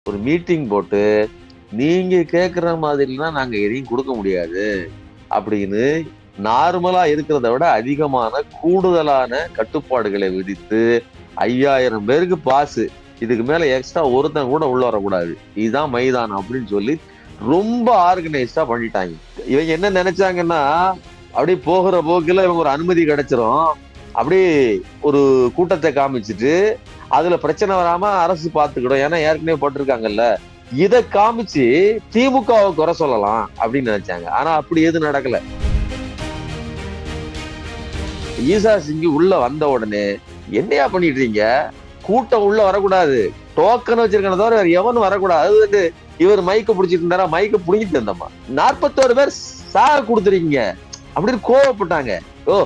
ஒரு மீட்டிங் போட்டு, நீங்க கேட்கிற மாதிரிலாம் நாங்க எதையும் குடுக்க முடியாது. அப்படின்னு நார்மலா இருக்கிறத விட அதிகமான, கூடுதலான கட்டுப்பாடுகளை விதித்து, 5000 பேருக்கு பாஸு. இதுக்கு மேல எக்ஸ்ட்ரா ஒருத்தன் கூட உள்ள வரக்கூடாது. இதுதான் மைதானம் அப்படின்னு சொல்லி, ரொம்ப ஆர்கனைஸ்டா பண்ணிட்டாய்ங்க. இவங்க என்ன நெனச்சாங்கன்னா, அப்படியே போகிற போக்குல இவங்க ஒரு அனுமதி கிடைச்சிரும். அப்படியே ஒரு கூட்டத்த காமிச்சுட்டு, அதுல பிரச்சனை வராம அரசு பார்த்துக்கிடும். ஏன்னா ஏற்கனவே போட்டிருக்காங்கல்ல. இத காமிச்சு திமுகவ குறை சொல்லலாம் அப்படின்னு நெனச்சாங்க. ஆனா அப்படி எதுவும் நடக்கல. ஈசா சிங் உள்ள வந்த உடனே, "என்னய்யா பண்ணிட்டு இருக்கீங்க? கூட்டம் உள்ள வரக்கூடாது. டோக்கன் வச்சிருக்கனே தவிர வேற எவனும் வரக்கூடாது." அது வந்து இவர் மைக்க புடிச்சிட்டு இருந்தாரா, மைக்க புடுங்கிட்டு அந்த அம்மா. 41 பேர் சாக குடுத்துருக்கீங்க. அப்படின்னு கோவப்பட்டாங்க. "ஓ!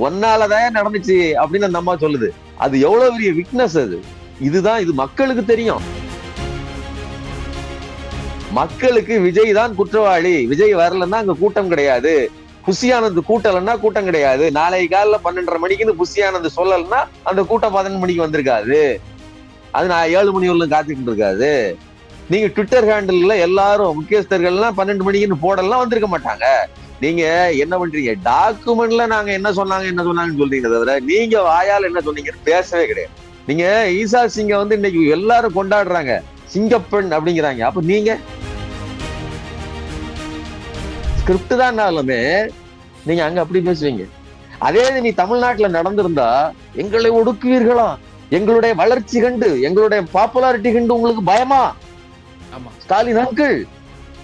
உன்னால தான் நடந்துச்சு" அப்படின்னு அந்த அம்மா சொல்லுது. அது எவ்வளவு பெரிய விக்னஸ் அது. இது மக்களுக்கு தெரியும். மக்களுக்கு விஜய் தான் குற்றவாளி. விஜய் வரலன்னா அங்க கூட்டம் கிடையாது. புஷி ஆனந்த் கூட்டலன்னா கூட்டம் கிடையாது. நாளைக்கு காலைல 12:30 மணிக்குன்னு புஷி ஆனந்த் சொல்லலன்னா அந்த கூட்டம் 12 மணிக்கு வந்திருக்காது. அது நான் 7 மணி வரலும் காத்துக்கிட்டு இருக்காது. நீங்க ட்விட்டர் ஹேண்டில்ல எல்லாரும் முக்கியஸ்தர்கள்லாம் 12 மணிக்குன்னு போடலாம் வந்திருக்க மாட்டாங்க. நீங்க என்ன பண்றீங்க? டாக்குமெண்ட்ல நாங்க என்ன சொன்னாங்கன்னு சொல்றீங்க தவிர, நீங்க வாயால என்ன சொன்னீங்கன்னு பேசவே கிடையாது. நீங்க ஈசா சிங்க வந்து இன்னைக்கு எல்லாரும் கொண்டாடுறாங்க. சிங்கப்பெண் அப்படிங்கிறாங்க. அப்ப நீங்க ஸ்கிரிப்ட் தான்னாலுமே நீங்க அங்க அப்படி பேசுவீங்க. அதே இது நீ தமிழ்நாட்டுல நடந்திருந்தா, எங்களை ஒடுக்குவீர்களா? எங்களுடைய வளர்ச்சி கண்டு, எங்களுடைய பாப்புலாரிட்டி கண்டு உங்களுக்கு பயமா? ஆமா. ஸ்டாலின் அங்கிள்,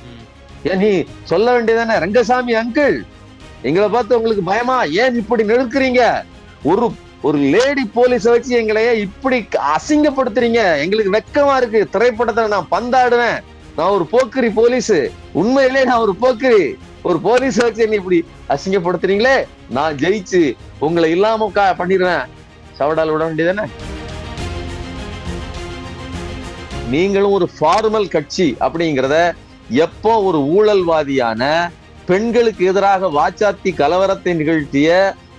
ம். ஏன் நீ சொல்ல வேண்டியதானே? ரங்கசாமி அங்கிள், எங்களை பார்த்து உங்களுக்கு பயமா? ஏன் இப்படி நிறுத்துறீங்க? ஒரு ஒரு லேடி போலீஸ வச்சு எங்களைய இப்படி அசிங்கப்படுத்துறீங்க. எங்களுக்கு வெக்கமா இருக்கு. திரைப்படத்துல நான் பந்தாடுவேன். நான் ஒரு போக்கிரி போலீஸ். உண்மையிலே நான் ஒரு போக்கிரி. ஒரு போலீஸ வச்சு என்ன இப்படி அசிங்கப்படுத்துறீங்களே, நான் ஜெயிச்சு உங்களை இல்லாம பண்ணிடுவேன். சவடால் விட வேண்டியதானே? நீங்களும் ஒரு ஃபார்மல் கட்சி அப்படிங்கிறத எப்போ ஒரு ஊழல்வாதியான, பெண்களுக்கு எதிராக வாச்சாத்தி கலவரத்தை நிகழ்த்திய,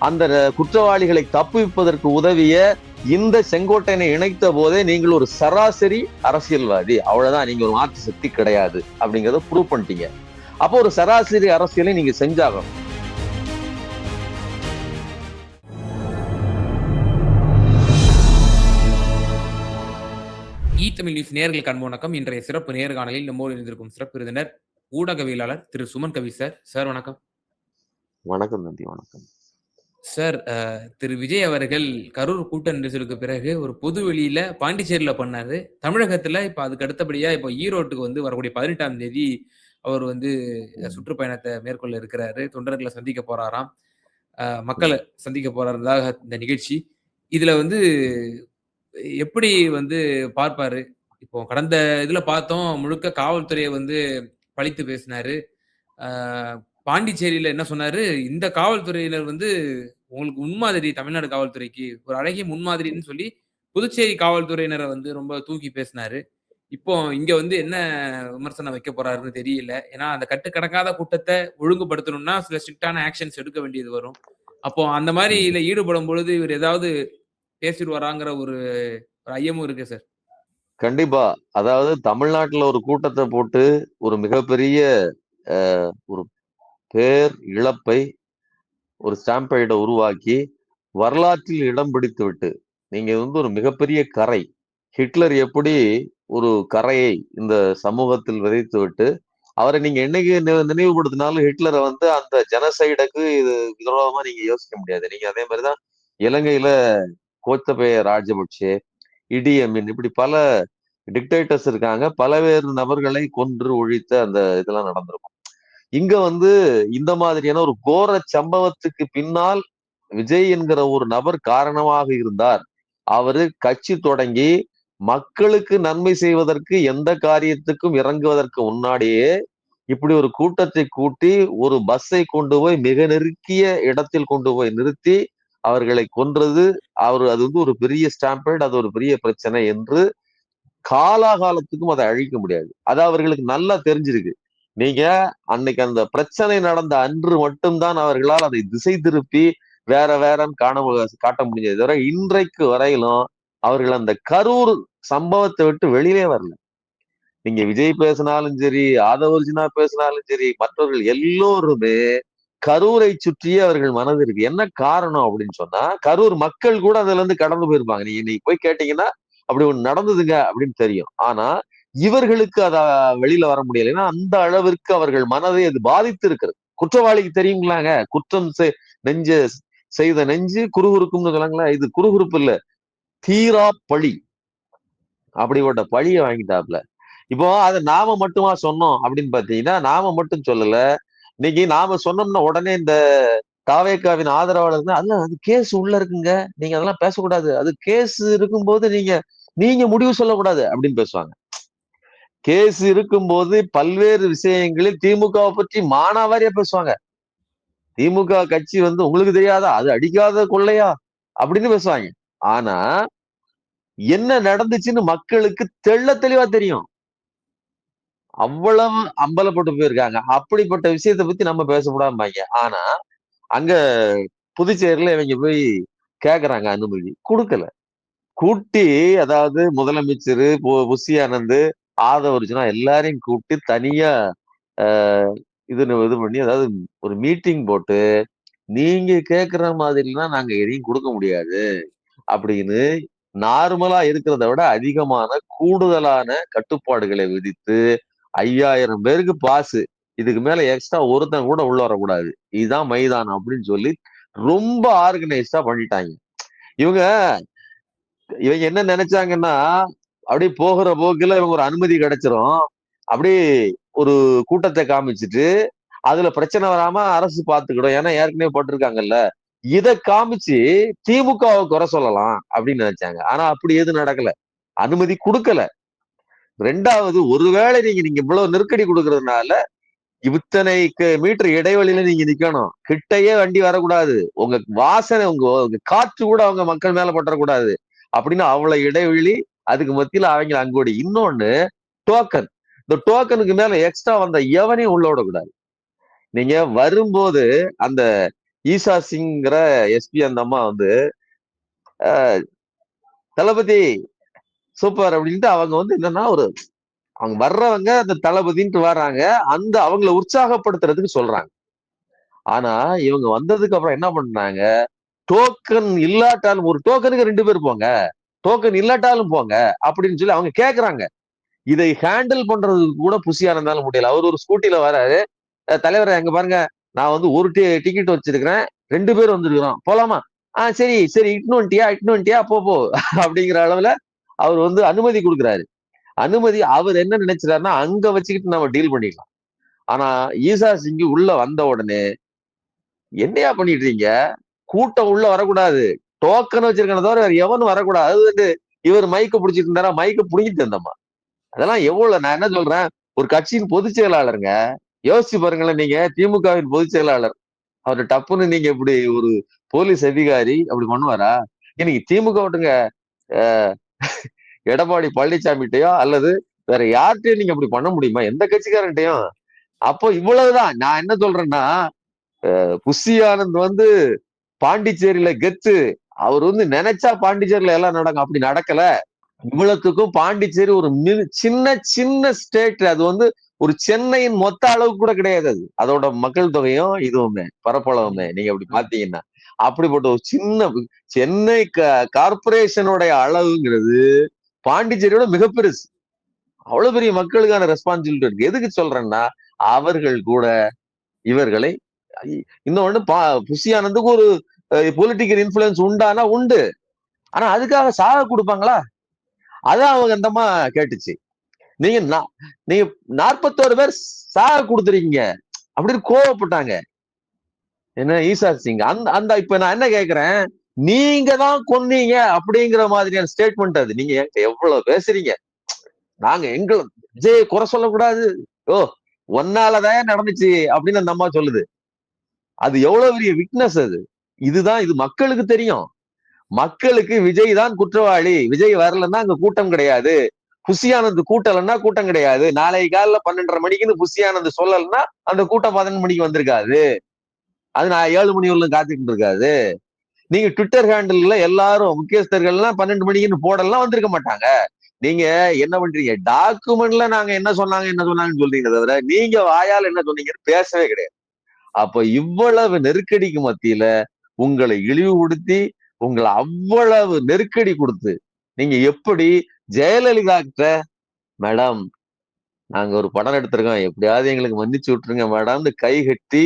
அந்த குற்றவாளிகளை தப்புவிப்பதற்கு உதவிய இந்த செங்கோட்டையனை இணைத்த போதே நீங்கள் ஒரு சராசரி அரசியல்வாதி. அவ்வளவுதான். நீங்க ஒரு மாற்று சக்தி கிடையாது அப்படிங்கறத ப்ரூவ் பண்ணிட்டீங்க. அப்போ ஒரு சராசரி அரசியலை நீங்க செஞ்சாகணும். தமிழ் நியூஸ் நேயர்களுக்கு அன்பு வணக்கம். இன்றைய சிறப்பு நேர்காணலில் நம்மோடு இணைந்திருக்கும் சிறப்பு விருந்தினர் ஊடகவியலாளர் திரு சுமன் கவி சார். சார் வணக்கம். வணக்கம் நன்றி, வணக்கம். சார், திரு விஜய் அவர்கள் கரூர் கூட்ட நெரிசலுக்கு பிறகு ஒரு பொது வெளியில பாண்டிச்சேரியில பண்ணாரு. தமிழகத்துல இப்ப அதுக்கு அடுத்தபடியா இப்ப ஈரோட்டுக்கு வந்து வரக்கூடிய 18ஆம் தேதி அவர் வந்து சுற்றுப்பயணத்தை மேற்கொள்ள இருக்கிறாரு. தொண்டர்களை சந்திக்க போறாராம். மக்கள சந்திக்க போறாருதாக இந்த நிகழ்ச்சி. இதுல வந்து எப்படி வந்து பார்ப்பாரு? இப்போ கடந்த இதுல பார்த்தோம், முழுக்க காவல்துறைய வந்து பழித்து பேசினாரு. ஆ பாண்டிச்சேரியில என்ன சொன்னாரு, இந்த காவல்துறையினர் வந்து உங்களுக்கு முன்மாதிரி தமிழ்நாடு காவல்துறைக்கு ஒரு அழகிய முன்மாதிரின்னு சொல்லி, புதுச்சேரி காவல்துறையினர வந்து ரொம்ப தூக்கி பேசினாரு. இப்போ இங்க வந்து என்ன விமர்சனம் வைக்க போறாருன்னு தெரியல. ஏன்னா, அந்த கட்டுக்கடங்காத கூட்டத்த ஒழுங்குபடுத்தணும்னா, சில ஸ்ட்ரிக்ட்டான ஆக்ஷன்ஸ் எடுக்க வேண்டியது வரும். அப்போ அந்த மாரில ஈடுபடும் பொழுது, இவரு ஏதாவது பேசிருவாராங்கிற ஒரு ஒரு ஐயமும் இருக்கு சார். கண்டிப்பா. அதாவது தமிழ்நாட்டுல ஒரு கூட்டத்த போட்டு ஒரு மிகப்பெரிய ஒரு பேர் இழப்பை, ஒரு ஸ்டாம்பைட உருவாக்கி, வரலாற்றில் இடம் பிடித்து விட்டு, நீங்க வந்து ஒரு மிகப்பெரிய கறை. ஹிட்லர் எப்படி ஒரு கறையை இந்த சமூகத்தில் விதைத்துவிட்டு, அவர நீங்க என்னைக்கு நினைவுபடுத்தினாலும் ஹிட்லர வந்து அந்த ஜெனசைடுக்கு இது விரோதமா நீங்க யோசிக்க முடியாது. நீங்க அதே மாரி தான் இலங்கையில கோத்தபய ராஜபக்ஷே, இடி அமீன் இப்படி பல டிக்டேட்டர்ஸ் இருக்காங்க. பலவேறு நபர்களை கொன்று ஒழித்த அந்த இதெல்லாம் நடந்திருக்கும். இங்க வந்து இந்த மாதிரியான ஒரு கோர சம்பவத்துக்கு பின்னால் விஜய் என்கிற ஒரு நபர் காரணமாக இருந்தார். அவரு கட்சி தொடங்கி மக்களுக்கு நன்மை செய்வதற்கு எந்த காரியத்துக்கும் இறங்குவதற்கு முன்னாடியே இப்படி ஒரு கூட்டத்தை கூட்டி ஒரு பஸ்ஸை கொண்டு போய் மிக நெருக்கிய இடத்தில் கொண்டு போய் நிறுத்தி அவர்களை கொன்றது. அது வந்து ஒரு பெரிய ஸ்டாம்பேட், அது ஒரு பெரிய பிரச்சனை என்று காலாகாலத்துக்கும் அதை அழிக்க முடியாது. அது அவர்களுக்கு நல்லா தெரிஞ்சிருக்கு. நீங்க அன்னைக்கு அந்த பிரச்சனை நடந்த அன்று மட்டும் தான் அவர்களால் அதை திசை திருப்பி வேறன்னு காட்ட முடிஞ்சதே தவிர, இன்றைக்கு வரையிலும் அவர்கள் அந்த கரூர் சம்பவத்தை விட்டு வெளியிலே வரல. நீங்க விஜய் பேசினாலும் சரி, ஆதவர்ஜுனா பேசினாலும் சரி, மற்றவர்கள் எல்லோருமே கரூரை சுற்றியே அவர்கள் மனது இருக்கு. என்ன காரணம் அப்படின்னு சொன்னா, கரூர் மக்கள் கூட அதுல இருந்து கடந்து போயிருப்பாங்க. நீங்க இன்னைக்கு போய் கேட்டீங்கன்னா, அப்படி ஒண்ணு நடந்ததுங்க அப்படின்னு தெரியும். ஆனா இவர்களுக்கு அத வெளியில வர முடியல. ஏன்னா அந்த அளவிற்கு அவர்கள் மனதை அது பாதித்து இருக்கிறது. குற்றவாளிக்கு தெரியுங்களாங்க, நெஞ்ச செய்த நெஞ்சு குறுகுறுக்கும்னு சொல்லுவாங்களா, இது குறுகுறுப்பு இல்ல, தீரா பழி. அப்படிப்பட்ட பழிய வாங்கிட்டாப்ல. இப்போ அத நாம மட்டுமா சொன்னோம் அப்படின்னு பாத்தீங்கன்னா, நாம மட்டும் சொல்லல. இன்னைக்கு நாம சொன்னோம்னா உடனே இந்த தாவேகாவின் ஆதரவாளர்கள், அதெல்லாம் அது கேஸ் உள்ள இருக்குங்க, நீங்க அதெல்லாம் பேசக்கூடாது, அது கேஸ் இருக்கும்போது நீங்க நீங்க முடிவு சொல்லக்கூடாது அப்படின்னு பேசுவாங்க. கேஸ் இருக்கும்போது பல்வேறு விஷயங்களில் திமுகவை பற்றி மானாவாரியா பேசுவாங்க. திமுக கட்சி உங்களுக்கு தெரியாதா, அது அடிக்காத கொள்ளையா அப்படின்னு பேசுவாங்க. ஆனா என்ன நடந்துச்சுன்னு மக்களுக்கு தெளிவா தெரியும். அவ்வளவு அம்பலப்பட்டு போயிருக்காங்க. அப்படிப்பட்ட விஷயத்தை பத்தி நம்ம பேசக்கூடாதும்பாங்க. ஆனா அங்க புதுச்சேரியில இவங்க போய் கேக்குறாங்க அனுமதி, குடுக்கல. கூட்டி, அதாவது முதலமைச்சர் புஷி ஆனந்த், ஆதவர்ஜுனா எல்லாரையும் கூப்பிட்டு தனியா இது பண்ணி, அதாவது ஒரு மீட்டிங் போட்டு, நீங்க கேக்குற மாதிரிலாம் நாங்க எதையும் கொடுக்க முடியாது அப்படின்னு நார்மலா இருக்கிறத விட அதிகமான கூடுதலான கட்டுப்பாடுகளை விதித்து 5000 பேருக்கு பாஸ், இதுக்கு மேல எக்ஸ்ட்ரா ஒருத்தன் கூட உள்ள வரக்கூடாது, இதுதான் மைதானம் அப்படின்னு சொல்லி ரொம்ப ஆர்கனைஸ்டா பண்ணிட்டாங்க. இவங்க இவங்க என்ன நினைச்சாங்கன்னா, அப்படியே போகிற போக்குல இவங்க ஒரு அனுமதி கிடைச்சிரும், அப்படியே ஒரு கூட்டத்தை காமிச்சிட்டு அதுல பிரச்சனை வராம அரசு பாத்துக்கிடும், ஏன்னா ஏற்கனவே போட்டிருக்காங்கல்ல, இத காமிச்சு திமுகவை குறை சொல்லலாம் அப்படின்னு நினைச்சாங்க. ஆனா அப்படி எதுவும் நடக்கல, அனுமதி கொடுக்கல. ரெண்டாவது, ஒருவேளை நீங்க நீங்க இவ்வளவு நெருக்கடி கொடுக்கறதுனால இத்தனை மீட்டர் இடைவெளியில நீங்க நிக்கணும், கிட்டையே வண்டி வரக்கூடாது, உங்க வாசனை உங்க காற்று கூட அவங்க மக்கள் மேல பற்றக்கூடாது அப்படின்னு அவ்வளவு இடைவெளி, அதுக்கு மத்தியில அவங்க அங்கோடி. இன்னொன்னு, டோக்கன், இந்த டோக்கனுக்கு மேல எக்ஸ்ட்ரா வந்த எவனையும் உள்ள விடக்கூடாது. நீங்க வரும்போது அந்த ஈசா சிங்கிற எஸ்பி அந்த அம்மா தளபதி சூப்பர் அப்படின்ட்டு அவங்க என்னன்னா, அவங்க வர்றவங்க அந்த தளபதின்ட்டு வர்றாங்க, அந்த அவங்களை உற்சாகப்படுத்துறதுக்கு சொல்றாங்க. ஆனா இவங்க வந்ததுக்கு அப்புறம் என்ன பண்றாங்க, டோக்கன் இல்லாட்டாலும், ஒரு டோக்கனுக்கு 2 பேர் போங்க, டோக்கன் இல்லாட்டாலும் போங்க அப்படின்னு சொல்லி அவங்க கேக்குறாங்க. இதை ஹேண்டில் பண்றதுக்கு கூட புஷியா இருந்தாலும் முடியல. அவர் ஒரு ஸ்கூட்டில வராரு, தலைவரை அங்க பாருங்க, நான் ஒரு டிக்கெட் வச்சிருக்கிறேன், 2 பேர் வந்திருக்கிறோம், போலாமா? சரி சரி, இட்னு வந்துட்டியா போ போ அப்படிங்கிற அளவுல அவர் அனுமதி கொடுக்குறாரு. அனுமதி அவர் என்ன நினைச்சாருன்னா, அங்க வச்சுக்கிட்டு நம்ம டீல் பண்ணிக்கலாம். ஆனா ஈசா சிங் உள்ள வந்த உடனே, என்னையா பண்ணிட்டு இருக்கீங்க, கூட்டம் உள்ள வரக்கூடாது, டோக்கன் வச்சிருக்கன தவிர வேற எவனும் வரக்கூடாது. அது இவர் மைக்க பிடிச்சிட்டு இருந்தாரா, மைக்க புடிங்கிட்டு இருந்தம்மா. அதெல்லாம் எவ்வளவு, நான் என்ன சொல்றேன், ஒரு கட்சியின் பொதுச் செயலாளருங்க, யோசிச்சு பாருங்களேன். நீங்க திமுகவின் பொதுச் செயலாளர், அவரு டப்புன்னு நீங்க இப்படி ஒரு போலீஸ் அதிகாரி அப்படி பண்ணுவாரா? இன்னைக்கு திமுக விட்டுங்க, எடப்பாடி பழனிசாமிகிட்டயோ அல்லது வேற யார்கிட்டயும் நீங்க அப்படி பண்ண முடியுமா? எந்த கட்சிக்காரன்ட்டையும். அப்போ இவ்வளவுதான். நான் என்ன சொல்றேன்னா, புஷி ஆனந்த் பாண்டிச்சேரியில கெத்து, அவர் நினைச்சா பாண்டிச்சேரியில எல்லாம் நடக்கும், அப்படி நடக்கல. இவ்வளவுக்கும் பாண்டிச்சேரி ஒரு சின்ன சின்ன ஸ்டேட், அது ஒரு சென்னையின் மொத்த அளவு கூட கிடையாது. அது அதோட மக்கள் தொகையும் இதுவுமே பரப்பளவுமே நீங்க அப்படி பாத்தீங்கன்னா, அப்படிப்பட்ட ஒரு சின்ன சென்னை கார்பரேஷனுடைய அளவுங்கிறது பாண்டிச்சேரியோட மிகப்பெருசு. அவ்வளவு பெரிய மக்களுக்கான ரெஸ்பான்சிபிலிட்டி இருக்கு. எதுக்கு சொல்றேன்னா, அவர்கள் கூட இவர்களை, இன்னொன்னு புஷி ஆனந்துக்கு ஒரு பொலிட்டிக்கல் இன்ஃபுளுன்ஸ் உண்டானா உண்டு, ஆனா அதுக்காக சாக கொடுப்பாங்களா? அதான் அவங்க அந்தமா கேட்டுச்சு. நீங்க நீங்க 41 பேர் சாக கொடுத்துருக்கீங்க அப்படின்னு கோவப்பட்டாங்க. என்ன ஈசா சிங் அந்த அந்த இப்ப நான் என்ன கேக்குறேன், நீங்க தான் கொன்னீங்க அப்படிங்கிற மாதிரியான ஸ்டேட்மெண்ட் அது. நீங்க எவ்வளவு பேசுறீங்க, நாங்க எங்களை விஜயை குறை சொல்லக்கூடாது, ஓ ஒன்னாலதான் நடந்துச்சு அப்படின்னு அந்த அம்மா சொல்லுது. அது எவ்வளவு பெரிய விக்னஸ் அது. இதுதான், இது மக்களுக்கு தெரியும். மக்களுக்கு விஜய் தான் குற்றவாளி, விஜய் வரலன்னா அங்க கூட்டம் கிடையாது, புஷி ஆனந்த் கூட்டலன்னா கூட்டம் கிடையாது, நாளை காலைல 12:30 மணிக்குன்னு புஷி ஆனந்த் சொல்லலன்னா அந்த கூட்டம் 11 மணிக்கு வந்திருக்காது, அது நான் 7 மணி வரலும் காத்துக்கிட்டு இருக்காது. நீங்க ட்விட்டர் ஹேண்டில்ல எல்லாரும் முக்கியஸ்தர்கள்லாம் 12 மணிக்குன்னு போடலாம் வந்திருக்க மாட்டாங்க. நீங்க என்ன பண்றீங்க? டாக்குமெண்ட்ல நாங்க என்ன சொன்னாங்கன்னு சொல்றீங்க தவிர, நீங்க வாயால என்ன சொன்னீங்கன்னு பேசவே கிடையாது. அப்ப இவ்வளவு நெருக்கடிக்கு மத்தியில உங்களை இழிவுபடுத்தி, உங்கள அவ்வளவு நெருக்கடி குடுத்து, நீங்க எப்படி ஜெயலலிதா கிட்ட, "மேடம், நாங்க ஒரு படம் எடுத்திருக்கோம். எப்படியாவது எங்களுக்கு மன்னிச்சு விட்டுருங்க மேடம்ன்னு" கை கட்டி,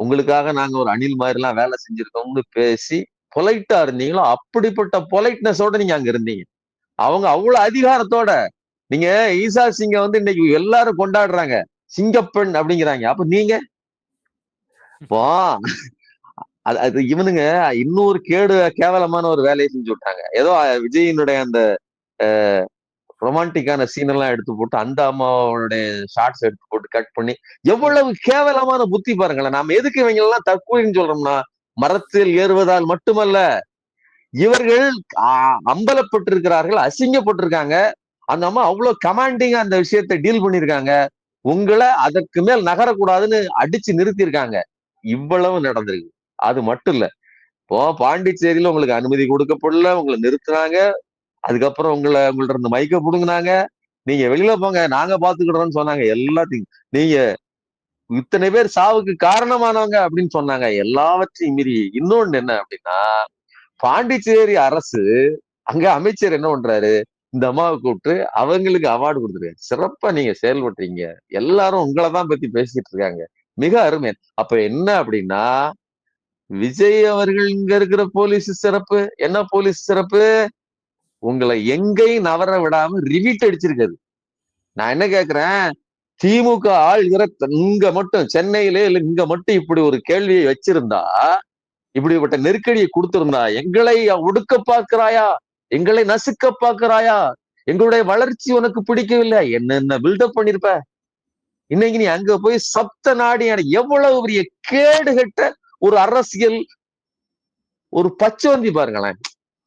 உங்களுக்காக நாங்க ஒரு அணில் மாரிலாம் வேலை செஞ்சிருக்கோம்னு பேசி, பொலைட்டா இருந்தீங்களோ, அப்படிப்பட்ட பொலைட்னஸோட நீங்க அங்க இருந்தீங்க. அவங்க அவ்வளவு அதிகாரத்தோட, நீங்க ஈசா சிங்க வந்து இன்னைக்கு எல்லாரும் கொண்டாடுறாங்க. சிங்கப்பெண் அப்படிங்கிறாங்க. அப்ப நீங்க? இப்போ அது அது இவனுங்க இன்னொரு கேவலமான ஒரு வேலையை செஞ்சு விட்டாங்க. ஏதோ விஜயினுடைய அந்த ரொமான்டிக்கான சீன் எல்லாம் எடுத்து போட்டு, அந்த அம்மாவோட ஷார்ட்ஸ் எடுத்து போட்டு கட் பண்ணி, ம். எவ்வளவு கேவலமான புத்தி பாருங்களேன். நாம எதுக்கு இவங்க எல்லாம் தற்கூரின்னு சொல்றோம்னா, மரத்தில் ஏறுவதால் மட்டுமல்ல, இவர்கள் அம்பலப்பட்டிருக்கிறார்கள், அசிங்கப்பட்டிருக்காங்க. அந்த அம்மா அவ்வளவு கமாண்டிங்கா அந்த விஷயத்தை டீல் பண்ணிருக்காங்க. உங்களை அதற்கு மேல் நகரக்கூடாதுன்னு அடிச்சு நிறுத்தியிருக்காங்க. இவ்வளவு நடந்திருக்கு. அது மட்டும் இல்ல. இப்போ பாண்டிச்சேரியில உங்களுக்கு அனுமதி கொடுக்கப்படல, உங்களை நிறுத்துனாங்க. அதுக்கப்புறம் உங்கள்ட்ட இருந்து மைக்க புடுங்குனாங்க. நீங்க வெளியில போங்க, நாங்க பாத்துக்கிடுறோம்னு சொன்னாங்க. எல்லாத்தையும் நீங்க இத்தனை பேர் சாவுக்கு காரணமானவங்க அப்படின்னு சொன்னாங்க. எல்லாவற்றையும் மீறி இன்னொன்னு என்ன அப்படின்னா, பாண்டிச்சேரி அரசு அங்க அமைச்சர் என்ன பண்றாரு? இந்த அம்மாவை கூப்பிட்டு அவங்களுக்கு அவார்டு கொடுத்துருக்காரு. சிறப்பா நீங்க செயல்பட்டீங்க. எல்லாரும் உங்களை தான் பத்தி பேசிட்டு இருக்காங்க. மிக அருமை. அப்ப என்ன அப்படின்னா, விஜய் அவர்கள் இங்க இருக்கிற போலீஸ் சிறப்பு. என்ன போலீஸ் சிறப்பு? உங்களை எங்கேயும் நவர விடாம ரிவீட் அடிச்சிருக்காரு. நான் என்ன கேக்குறேன்? திமுக ஆள்கிற இங்க மட்டும் சென்னையிலே இல்ல இங்க மட்டும் இப்படி ஒரு கேள்வியை வச்சிருந்தா, இப்படிப்பட்ட நெருக்கடியை கொடுத்திருந்தா, எங்களை ஒடுக்க பார்க்கிறாயா? எங்களை நசுக்க பார்க்கிறாயா? எங்களுடைய வளர்ச்சி உனக்கு பிடிக்கவில்லை? என்னென்ன பில்டப் பண்ணிருப்ப? இன்னைக்கு நீ அங்க போய் சப்த நாடி எவ்வளவு பெரிய கேடுகட்ட ஒரு அரசியல், ஒரு பச்சோந்தி பாருங்களேன்.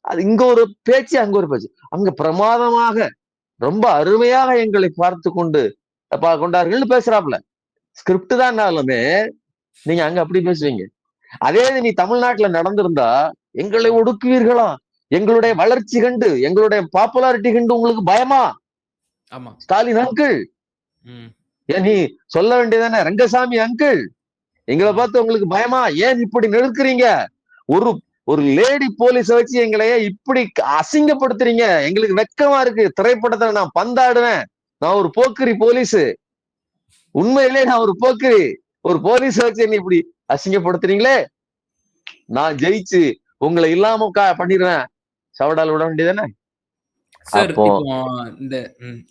அது இங்க ஒரு பேச்சு, அங்க ஒரு பேச்சு. அங்க பிரமாதமாக, ரொம்ப அருமையாக எங்களை பார்த்து கொண்டு கொண்டார்கள்னு பேசுறாப்ல. ஸ்கிரிப்ட் தான்னாலுமே நீங்க அங்க அப்படி பேசுவீங்க. அதே இது நீ தமிழ்நாட்டுல நடந்திருந்தா, எங்களை ம். ஒடுக்குவீர்களா? எங்களுடைய ம். வளர்ச்சி கண்டு, எங்களுடைய பாப்புலாரிட்டி கண்டு உங்களுக்கு பயமா? ஆமா. ஸ்டாலின் அங்கிள், ம். ஏன் நீ சொல்ல வேண்டியதானே? ரங்கசாமி அங்கிள், எங்களை ம். பார்த்து உங்களுக்கு பயமா? ஏன் இப்படி நிறுத்துறீங்க? ஒரு ஒரு லேடி போலீஸ வச்சு எங்களைய இப்படி அசிங்கப்படுத்துறீங்க. எங்களுக்கு வெட்கமா இருக்கு. திரைப்படத்துல நான் பந்தாடுவேன். நான் ஒரு போக்கிரி போலீஸ். உண்மையிலே நான் ஒரு போக்கிரி. ஒரு போலீஸ வச்சு என்ன இப்படி அசிங்கப்படுத்துறீங்களே? நான் ஜெயிச்சு உங்களை இல்லாம பண்ணிருவேன். சவடால் விட வேண்டியதானே? சார், அப்போ இப்போ இந்த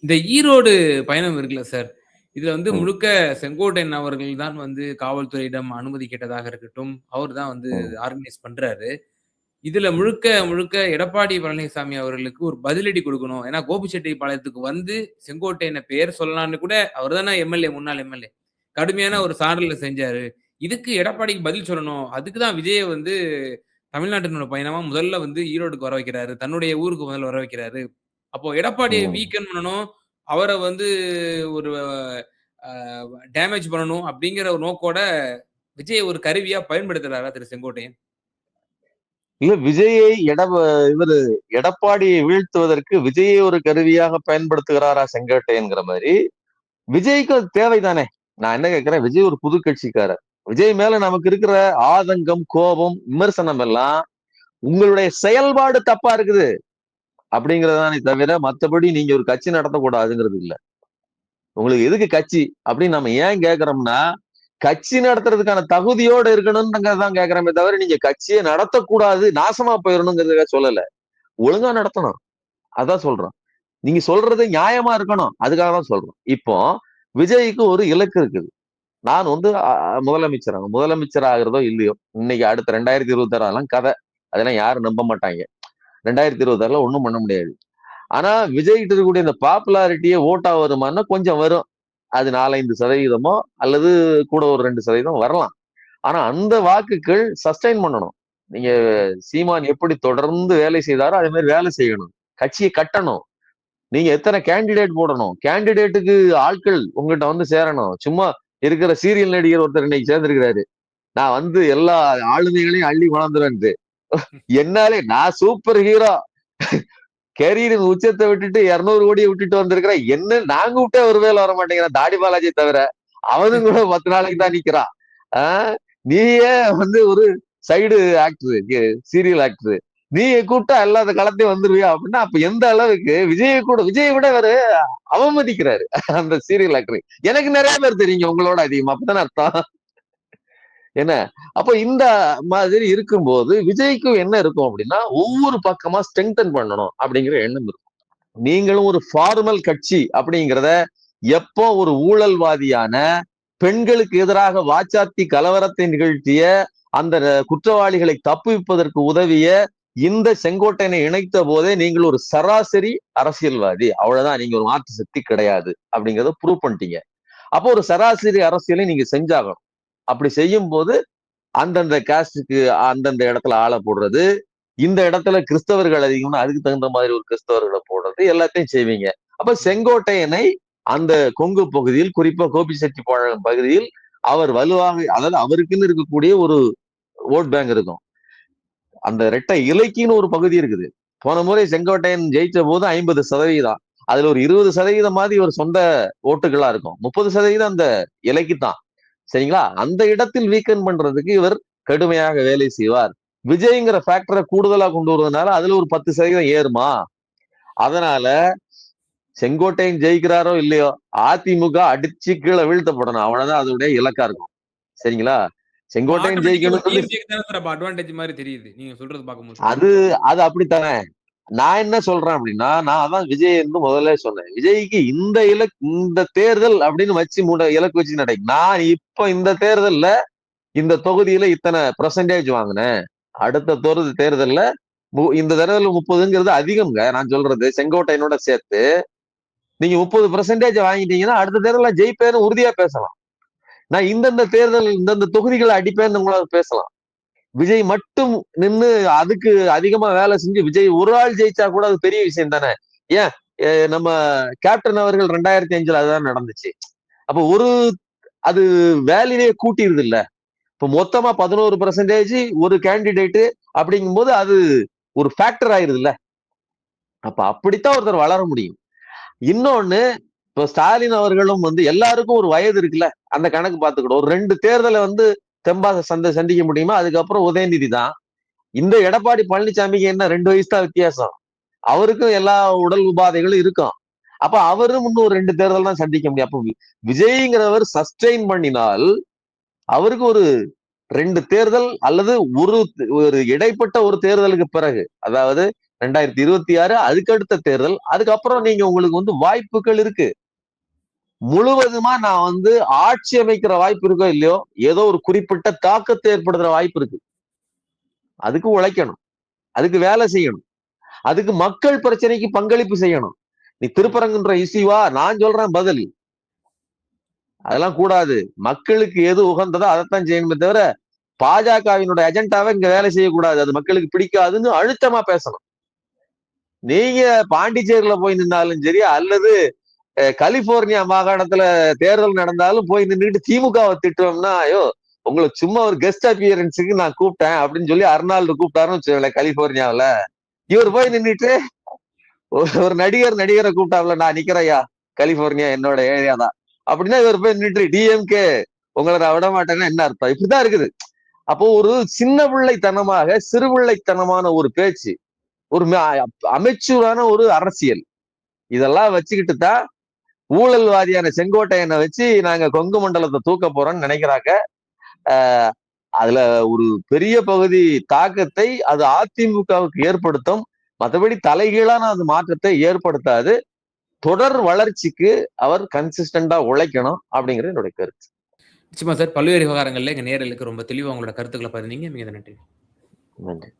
இந்த ஈரோடு பயணம் இருக்குல்ல சார். இதுல வந்து ம், முழுக்க செங்கோட்டையன் அவர்கள் தான் வந்து காவல்துறையிடம் அனுமதி கேட்டதாக இருக்கட்டும், அவர் தான் வந்து ம், ஆர்கனைஸ் பண்றாரு. இதுல ம், முழுக்க முழுக்க எடப்பாடி பழனிசாமி அவர்களுக்கு ஒரு பதிலடி குடுக்கணும். ஏன்னா கோபிச்செட்டிப்பாளையத்துக்கு வந்து செங்கோட்டையன பெயர் சொல்லலாம்னு கூட அவர் தானே எம்.எல்.ஏ. முன்னாள் எம்.எல்.ஏ. கடுமையான ம், ஒரு சாடல செஞ்சாரு. இதுக்கு எடப்பாடிக்கு பதில் சொல்லணும். அதுக்கு தான் விஜய வந்து தமிழ்நாட்டினோட பயணமா முதல்ல வந்து ஈரோடுக்கு வர வைக்கிறாரு. தன்னுடைய ஊருக்கு முதல்ல வர வைக்கிறாரு. அப்போ எடப்பாடிய ம். வீக்கன் பண்ணணும். அவர வந்து ஒரு அ டேமேஜ் பண்ணணும் அப்படிங்கிற ஒரு நோக்கோட விஜய ஒரு கருவியா பயன்படுத்துறாரா திரு செங்கோட்டையன்? இல்ல விஜயை இவரு எடப்பாடியை வீழ்த்துவதற்கு விஜயை ஒரு கருவியாக பயன்படுத்துகிறாரா செங்கோட்டையன்ங்கிற மாதிரி, விஜய்க்கு அது தேவைதானே? நான் என்ன கேட்கிறேன், விஜய் ஒரு புது கட்சிக்காரர். விஜய் மேல நமக்கு இருக்கிற ஆதங்கம், கோபம், விமர்சனம் எல்லாம் உங்களுடைய செயல்பாடு தப்பா இருக்குது அப்படிங்கிறதானே தவிர, மத்தபடி நீங்க ஒரு கட்சி நடத்தக்கூடாதுங்கிறது இல்ல. உங்களுக்கு எதுக்கு கட்சி அப்படின்னு நம்ம ஏன் கேட்கிறோம்னா, கட்சி நடத்துறதுக்கான தகுதியோட இருக்கணும்ன்றதான் கேட்கிறோமே தவிர, நீங்க கட்சியே நடத்தக்கூடாது, நாசமா போயிரணுங்கிறதுக்காக சொல்லல. ஒழுங்கா நடத்தணும். அதான் சொல்றோம். நீங்க சொல்றது நியாயமா இருக்கணும். அதுக்காக தான் சொல்றோம். இப்போ விஜய்க்கு ஒரு இலக்கு இருக்குது. நான் வந்து முதலமைச்சர் ஆகணும். முதலமைச்சர் ஆகுறதோ இல்லையோ, இன்னைக்கு அடுத்த 2026 அதெல்லாம் கதை. அதெல்லாம் யாரும் நம்ப மாட்டாங்க. 2026ல ஒண்ணும் பண்ண முடியாது. ஆனா விஜய் கிட்ட இருக்கக்கூடிய இந்த பாப்புலாரிட்டியே ஓட்டா வருமான்னா கொஞ்சம் வரும். அது 4, 5% அல்லது கூட ஒரு 2% வரலாம். ஆனா அந்த வாக்குகள் சஸ்டெயின் பண்ணணும். நீங்க சீமான் எப்படி தொடர்ந்து வேலை செய்தாரோ, அதே மாதிரி வேலை செய்யணும். கட்சியை கட்டணும். நீங்க எத்தனை கேண்டிடேட் போடணும்? கேண்டிடேட்டுக்கு ஆட்கள் உங்ககிட்ட வந்து சேரணும். சும்மா இருக்கிற சீரியல் நடிகர் ஒருத்தர் இன்னைக்கு சேர்ந்திருக்கிறாரு. நான் வந்து எல்லா ஆளுமைகளையும் அள்ளி கொணர்ந்துருவேன்ட்டு. என்னாலே நான் சூப்பர் ஹீரோ. கேரியரின் உச்சத்தை விட்டுட்டு 200 கோடியை விட்டுட்டு வந்திருக்கிற என்ன நாங்க விட்டே ஒரு வேலை வர மாட்டேங்கிறான் தாடி பாலாஜி தவிர. அவனும் கூட 10 நாளைக்கு தான் நிக்கிறான். நீயே வந்து ஒரு சைடு ஆக்டர், சீரியல் ஆக்டர், நீ கூப்பிட்டா எல்லா களத்தையும் வந்துருவியா அப்படின்னா, அப்ப எந்த அளவுக்கு விஜயை விட வேற அவமதிக்கிறாரு அந்த சீரியல் ஆக்டர். எனக்கு நிறைய பேர் தெரியுங்க உங்களோட அதிகமா, அப்பதானே அர்த்தம் என்ன. அப்ப இந்த மாதிரி இருக்கும்போது விஜய்க்கும் என்ன இருக்கும் அப்படின்னா, ஒவ்வொரு பக்கமா ஸ்ட்ரெங்தன் பண்ணணும் அப்படிங்கிற எண்ணம் இருக்கும். நீங்களும் ஒரு ஃபார்மல் கட்சி அப்படிங்கிறத எப்போ ஒரு ஊழல்வாதியான பெண்களுக்கு எதிராக வாச்சாத்தி கலவரத்தை நிகழ்த்திய அந்த குற்றவாளிகளை தப்புவிப்பதற்கு உதவிய இந்த செங்கோட்டையனை இணைத்த போதே நீங்கள் ஒரு சராசரி அரசியல்வாதி, அவ்வளவுதான், நீங்க ஒரு மாற்று சக்தி கிடையாது அப்படிங்கறத ப்ரூவ் பண்ணிட்டீங்க. அப்போ ஒரு சராசரி அரசியலை நீங்க செஞ்சாகணும். அப்படி செய்யும் போது அந்தந்த காஸ்டுக்கு அந்தந்த இடத்துல ஆளை போடுறது, இந்த இடத்துல கிறிஸ்தவர்கள் அதிகம்னா அதுக்கு தகுந்த மாதிரி ஒரு கிறிஸ்தவர்களை போடுறது, எல்லாத்தையும் செய்வீங்க. அப்ப செங்கோட்டையனை அந்த கொங்கு பகுதியில், குறிப்பா கோபிச்செட்டிப்பாளையம் பகுதியில் அவர் வலுவாக, அதாவது அவருக்குன்னு இருக்கக்கூடிய ஒரு ஓட் பேங்க் இருக்கும். அந்த ரெட்டை இலைக்குன்னு ஒரு பகுதி இருக்குது. போன முறை செங்கோட்டையன் ஜெயிச்ச போது 50%, அதுல ஒரு 20% மாதிரி ஒரு சொந்த ஓட்டுகளா இருக்கும். 30% அந்த இலைக்கு தான். சரிங்களா? அந்த இடத்தில் வீக்கன் பண்றதுக்கு இவர் கடுமையாக வேலை செய்வார். விஜய்ங்கிற ஃபேக்டரை கூடுதலா கொண்டு வருவதனால அதுல ஒரு 10% ஏறுமா? அதனால செங்கோட்டையன் ஜெயிக்கிறாரோ இல்லையோ, அதிமுக அடிச்சு கீழே வீழ்த்தப்படணும், அவ்வளவுதான் அதோடைய இலக்கா இருக்கும். சரிங்களா? செங்கோட்டையன் ஜெயிக்கணும் அட்வான்டேஜ் மாதிரி தெரியுது நீங்க சொல்றது பார்க்கும்போது. அது அது அப்படித்தானே. நான் என்ன சொல்றேன் அப்படின்னா, நான் அதான் விஜய் என்று முதல்ல சொன்னேன். விஜய்க்கு இந்த தேர்தல் அப்படின்னு வச்சு இலக்கு வச்சு நடக்கும். நான் இப்ப இந்த தேர்தல்ல இந்த தொகுதியில இத்தனை பெர்சன்டேஜ் வாங்கினேன், அடுத்த தேர்தல்ல இந்த தடவை 30ங்கிறது அதிகம்ங்க. நான் சொல்றது செங்கோட்டையனோட சேர்த்து நீங்க 30% வாங்கிட்டீங்கன்னா அடுத்த தேர்தல ஜெயிப்பேன்னு உறுதியா பேசலாம். நான் இந்தந்த தேர்தல் இந்தந்த தொகுதிகளை அடிப்பேன்னு உங்களால பேசலாம். விஜய் மட்டும் நின்னு அதுக்கு அதிகமா வேலை செஞ்சு விஜய் ஒரு ஆள் ஜெயிச்சா கூட அது பெரிய விஷயம் தானே. ஏன் நம்ம கேப்டன் அவர்கள் 2005 அதுதான் நடந்துச்சு. அப்ப அது வேலையே கூட்டிருது இல்ல. இப்ப மொத்தமா 11% ஒரு கேண்டிடேட் அப்படிங்கும் போது அது ஒரு ஃபேக்டர் ஆயிருது இல்ல. அப்ப அப்படித்தான் ஒருத்தர் வளர முடியும். இன்னொன்னு, இப்ப ஸ்டாலின் அவர்களும் வந்து எல்லாருக்கும் ஒரு வயது இருக்குல்ல, அந்த கணக்கு பார்த்துக்கிடும். ஒரு 2 தேர்தலை வந்து தெம்பா சந்திக்க முடியுமா? அதுக்கப்புறம் உதயநிதி தான். இந்த எடப்பாடி பழனிசாமிக்கு என்ன 2 வயசு தான் வித்தியாசம். அவருக்கும் எல்லா உடல் உபாதைகளும் இருக்கும். அப்ப அவரும் இன்னும் ஒரு 2 தேர்தல் தான் சந்திக்க முடியும். அப்ப விஜய்ங்கிறவர் சஸ்டெயின் பண்ணினால் அவருக்கு ஒரு 2 தேர்தல் அல்லது ஒரு இடைப்பட்ட ஒரு தேர்தலுக்கு பிறகு, அதாவது 2026 அதுக்கு அடுத்த தேர்தல், அதுக்கப்புறம் நீங்க உங்களுக்கு வந்து வாய்ப்புகள் இருக்கு. முழுவதுமா நான் வந்து ஆட்சி அமைக்கிற வாய்ப்பு இருக்கோ இல்லையோ, ஏதோ ஒரு குறிப்பிட்ட தாக்கத்தை ஏற்படுத்துற வாய்ப்பு இருக்கு. அதுக்கு உழைக்கணும், அதுக்கு வேலை செய்யணும், அதுக்கு மக்கள் பிரச்சனைக்கு பங்களிப்பு செய்யணும். நீ திருப்பரங்குன்ற இஷ்யூவா, நான் சொல்றேன் பதில். அதெல்லாம் கூடாது. மக்களுக்கு எது உகந்ததோ அதைத்தான் செய்யணுமே தவிர பாஜகவினுடைய அஜெண்டாவை இங்க வேலை செய்யக்கூடாது, அது மக்களுக்கு பிடிக்காதுன்னு அழுத்தமா பேசணும். நீங்க பாண்டிச்சேரியில போய் நின்னாலும் சரி, அல்லது கலிபோர்னியா மாகாணத்துல தேர்தல் நடந்தாலும் போய் நின்றுட்டு திமுகவை திட்டுவோம்னா, ஐயோ உங்களை சும்மா ஒரு கெஸ்ட் அப்பியரன்ஸுக்கு நான் கூப்பிட்டேன் அப்படின்னு சொல்லி அர்னால்டு கூப்பிட்டாருன்னு வச்சுக்கோங்களேன் கலிபோர்னியாவில. இவர் போய் நின்றுட்டு ஒரு நடிகரை கூப்பிட்டாப்ல, நான் நிக்கிறையா கலிபோர்னியா என்னோட ஏரியா தான் அப்படின்னா, இவர் போய் நின்று டிஎம்கே உங்களை நான் விட மாட்டேன்னா என்ன அர்த்தம்? இப்படிதான் இருக்குது. அப்போ ஒரு சின்ன பிள்ளைத்தனமாக சிறுபிள்ளைத்தனமான ஒரு பேச்சு, ஒரு அமைச்சூரான ஒரு அரசியல், இதெல்லாம் வச்சுக்கிட்டு தான் ஊழல்வாதியான செங்கோட்டையனை வச்சு நாங்க கொங்கு மண்டலத்தை தூக்க போறோம்னு நினைக்கிறாங்க. அதுல ஒரு பெரிய பகுதி தாக்கத்தை அது அதிமுகவுக்கு ஏற்படுத்தும். மற்றபடி தலைகீழான அது மாற்றத்தை ஏற்படுத்தாது. தொடர் வளர்ச்சிக்கு அவர் கன்சிஸ்டண்டா உழைக்கணும் அப்படிங்கிறது என்னுடைய கருத்து. நிச்சயமா சார். பல்வேறு விவகாரங்கள்ல எங்க நேயர்களுக்கு ரொம்ப தெளிவா உங்களோட கருத்துக்களை பகிர்ந்தீங்க. மிக நன்றி. நன்றி.